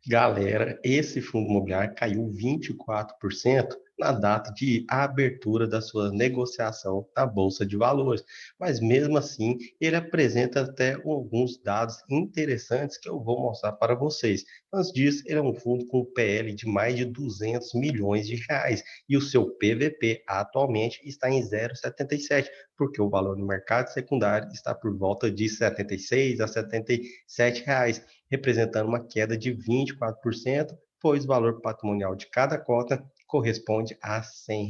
Galera, esse fundo imobiliário caiu 24% na data de abertura da sua negociação na Bolsa de Valores. Mas mesmo assim, ele apresenta até alguns dados interessantes que eu vou mostrar para vocês. Antes disso, ele é um fundo com PL de mais de 200 milhões de reais e o seu PVP atualmente está em 0,77, porque o valor no mercado secundário está por volta de 76 a 77 reais, representando uma queda de 24%, pois o valor patrimonial de cada cota corresponde a R$ 100.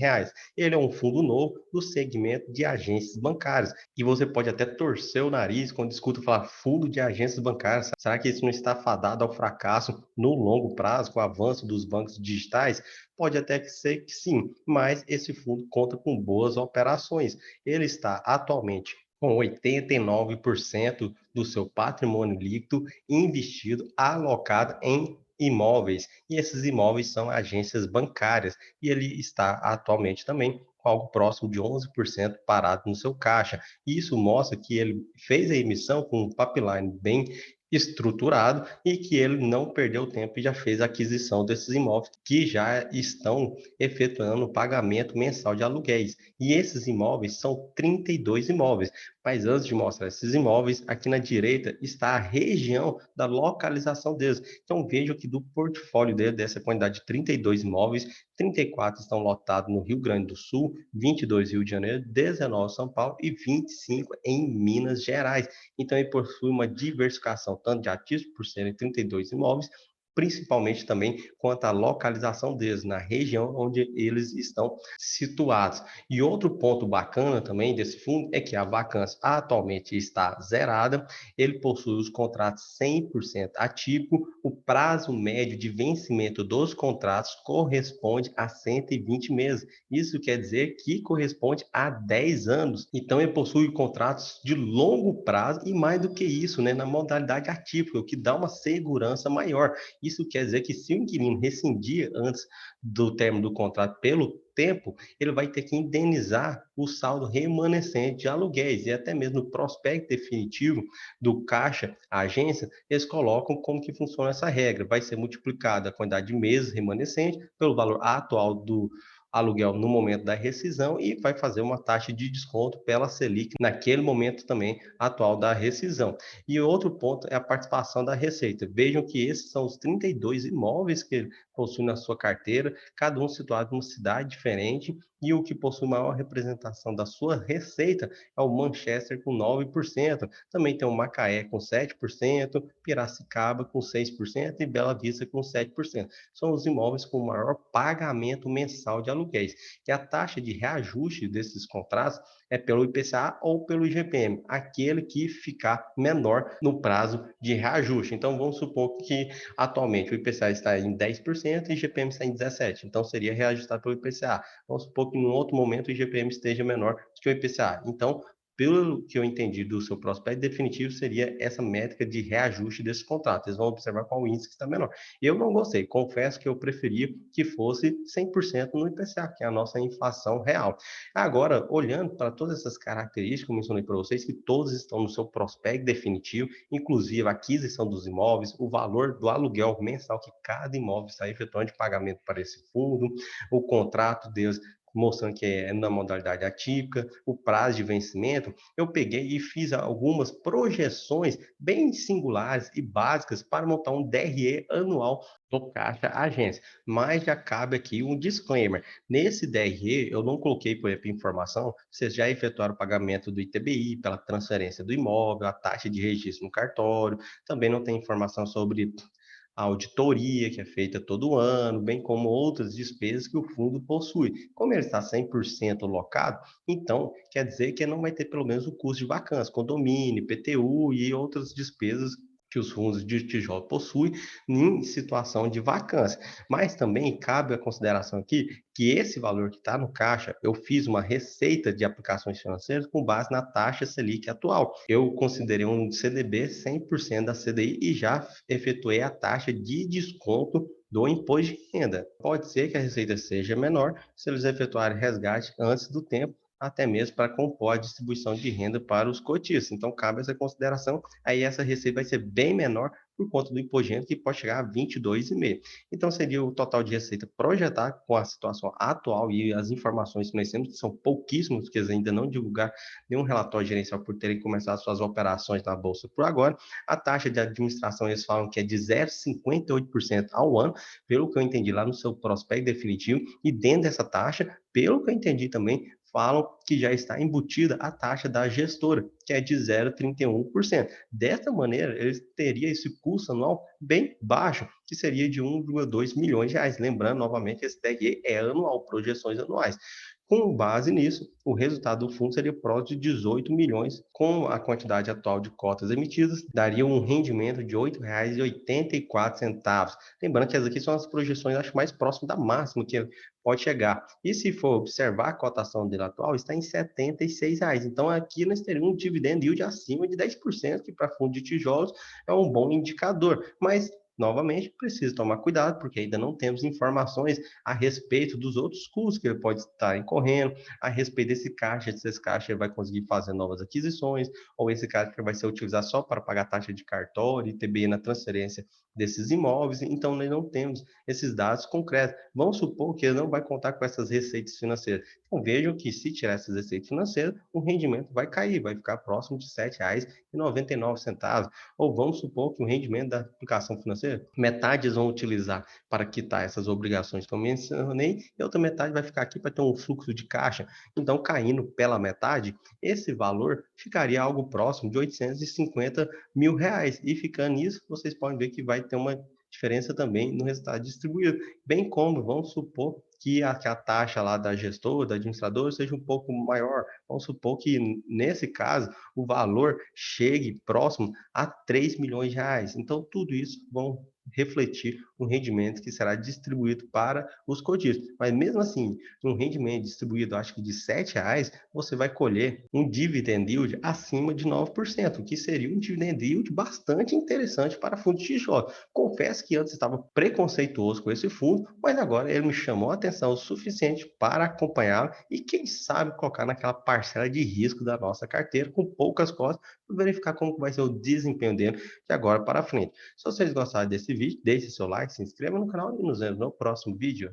Ele é um fundo novo do segmento de agências bancárias. E você pode até torcer o nariz quando escuta falar fundo de agências bancárias. Será que isso não está fadado ao fracasso no longo prazo, com o avanço dos bancos digitais? Pode até ser que sim, mas esse fundo conta com boas operações. Ele está atualmente com 89% do seu patrimônio líquido investido, alocado em imóveis. E esses imóveis são agências bancárias. E ele está atualmente também com algo próximo de 11% parado no seu caixa. E isso mostra que ele fez a emissão com um pipeline bem estruturado e que ele não perdeu tempo e já fez a aquisição desses imóveis que já estão efetuando o pagamento mensal de aluguéis. E esses imóveis são 32 imóveis. Mas antes de mostrar esses imóveis, aqui na direita está a região da localização deles. Então vejam que do portfólio dele, dessa quantidade de 32 imóveis, 34 estão lotados no Rio Grande do Sul, 22 Rio de Janeiro, 19 São Paulo e 25 em Minas Gerais. Então ele possui uma diversificação tanto de ativos, por serem 32 imóveis, principalmente também quanto à localização deles, na região onde eles estão situados. E outro ponto bacana também desse fundo é que a vacância atualmente está zerada, ele possui os contratos 100% atípico, o prazo médio de vencimento dos contratos corresponde a 120 meses. Isso quer dizer que corresponde a 10 anos. Então, ele possui contratos de longo prazo e mais do que isso, né, na modalidade atípica, o que dá uma segurança maior. Isso quer dizer que se o inquilino rescindir antes do término do contrato pelo tempo, ele vai ter que indenizar o saldo remanescente de aluguéis e até mesmo no prospecto definitivo do caixa, a agência, eles colocam como que funciona essa regra. Vai ser multiplicada a quantidade de meses remanescente pelo valor atual do aluguel no momento da rescisão e vai fazer uma taxa de desconto pela Selic naquele momento também atual da rescisão. E outro ponto é a participação da Receita. Vejam que esses são os 32 imóveis que ele possui na sua carteira, cada um situado em uma cidade diferente, e o que possui maior representação da sua receita é o Manchester com 9%, também tem o Macaé com 7%, Piracicaba com 6% e Bela Vista com 7%. São os imóveis com maior pagamento mensal de aluguéis. E a taxa de reajuste desses contratos é pelo IPCA ou pelo IGPM, aquele que ficar menor no prazo de reajuste. Então, vamos supor que atualmente o IPCA está em 10% e o IGPM está em 17%. Então, seria reajustado pelo IPCA. Vamos supor que em outro momento o IGPM esteja menor que o IPCA. Então, pelo que eu entendi do seu prospecto definitivo, seria essa métrica de reajuste desse contrato. Eles vão observar qual índice que está menor. Eu não gostei, confesso que eu preferia que fosse 100% no IPCA, que é a nossa inflação real. Agora, olhando para todas essas características, como eu mencionei para vocês, que todos estão no seu prospecto definitivo, inclusive a aquisição dos imóveis, o valor do aluguel mensal que cada imóvel está efetuando de pagamento para esse fundo, o contrato deles mostrando que é na modalidade atípica, o prazo de vencimento, eu peguei e fiz algumas projeções bem singulares e básicas para montar um DRE anual do Caixa Agência. Mas já cabe aqui um disclaimer. Nesse DRE, eu não coloquei, por exemplo, informação, vocês já efetuaram o pagamento do ITBI, pela transferência do imóvel, a taxa de registro no cartório, também não tem informação sobre a auditoria que é feita todo ano, bem como outras despesas que o fundo possui. Como ele está 100% locado, então quer dizer que não vai ter pelo menos o custo de vacância, condomínio, PTU e outras despesas que os fundos de tijolo possuem em situação de vacância. Mas também cabe a consideração aqui que esse valor que está no caixa, eu fiz uma receita de aplicações financeiras com base na taxa Selic atual. Eu considerei um CDB 100% da CDI e já efetuei a taxa de desconto do imposto de renda. Pode ser que a receita seja menor se eles efetuarem resgate antes do tempo, até mesmo para compor a distribuição de renda para os cotistas. Então, cabe essa consideração, aí essa receita vai ser bem menor por conta do imposto que pode chegar a 22,5. Então, seria o total de receita projetado com a situação atual e as informações que nós temos, que são pouquíssimos, porque eles ainda não divulgaram nenhum relatório gerencial por terem começado suas operações na Bolsa por agora. A taxa de administração, eles falam que é de 0,58% ao ano, pelo que eu entendi lá no seu prospecto definitivo, e dentro dessa taxa, pelo que eu entendi também, falam que já está embutida a taxa da gestora, que é de 0,31%. Dessa maneira, eles teriam esse custo anual bem baixo, que seria de 1,2 milhões de reais. Lembrando, novamente, esse DRE é anual, projeções anuais. Com base nisso, o resultado do fundo seria próximo de 18 milhões, com a quantidade atual de cotas emitidas, daria um rendimento de R$ 8,84. Lembrando que essas aqui são as projeções, acho, mais próximas da máxima que pode chegar. E se for observar a cotação dele atual, está em R$ 76. Então, aqui nós teríamos um dividend yield acima de 10%, que para fundo de tijolos é um bom indicador. Mas novamente, precisa tomar cuidado, porque ainda não temos informações a respeito dos outros custos que ele pode estar incorrendo, a respeito desse caixa, se esse caixa ele vai conseguir fazer novas aquisições, ou esse caixa vai ser utilizado só para pagar taxa de cartório e TBI na transferência desses imóveis. Então, nós não temos esses dados concretos. Vamos supor que ele não vai contar com essas receitas financeiras. Então, vejam que se tirar essas receitas financeiras, o rendimento vai cair, vai ficar próximo de R$ 7,99. Ou vamos supor que o rendimento da aplicação financeira, metade eles vão utilizar para quitar essas obrigações que eu mencionei, e outra metade vai ficar aqui para ter um fluxo de caixa. Então, caindo pela metade, esse valor ficaria algo próximo de 850 mil reais. E ficando nisso, vocês podem ver que vai ter uma diferença também no resultado distribuído. Bem como, vamos supor que a taxa lá da gestora, da administradora, seja um pouco maior. Vamos supor que, nesse caso, o valor chegue próximo a 3 milhões de reais. Então, tudo isso vão refletir um rendimento que será distribuído para os cotistas. Mas mesmo assim, um rendimento distribuído, acho que de R$ 7, você vai colher um dividend yield acima de 9%, o que seria um dividend yield bastante interessante para fundo de tijolo. Confesso que antes estava preconceituoso com esse fundo, mas agora ele me chamou a atenção o suficiente para acompanhá-lo e, quem sabe, colocar naquela parcela de risco da nossa carteira com poucas cotas, para verificar como vai ser o desempenho dele de agora para frente. Se vocês gostaram desse vídeo, deixe seu like, se inscreva no canal e nos vemos no próximo vídeo.